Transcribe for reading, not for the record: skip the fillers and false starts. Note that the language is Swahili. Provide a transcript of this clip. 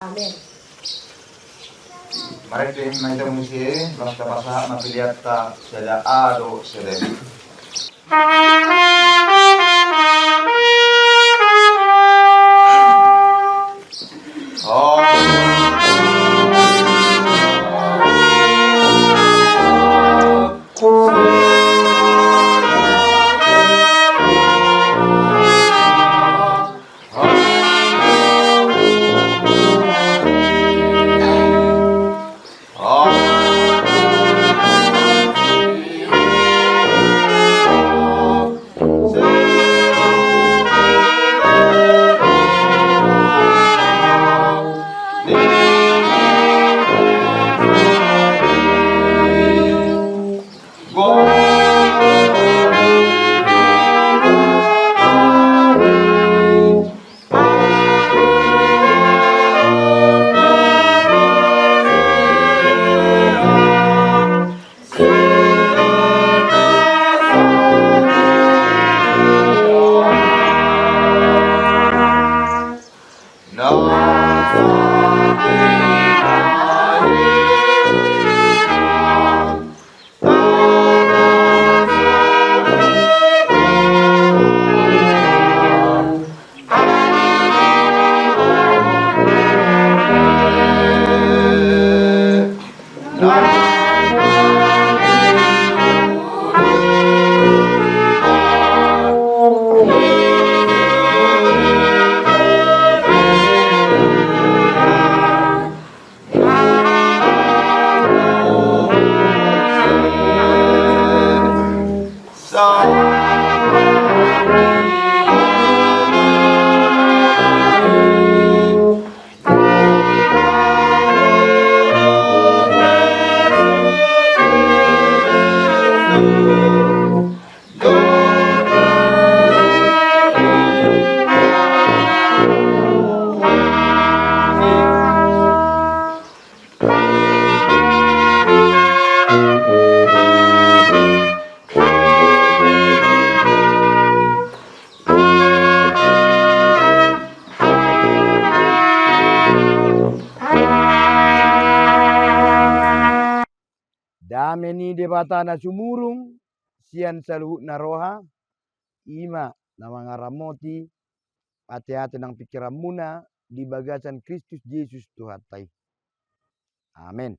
Amin. Marete maita musie basta pasa mapiliata sada ado sada. Dameni debata na sumurung sian saluhut na roha ima na mangaramoti hati-hati nang pikiran muna di bagasan Kristus Yesus Tuhan tai. Amin.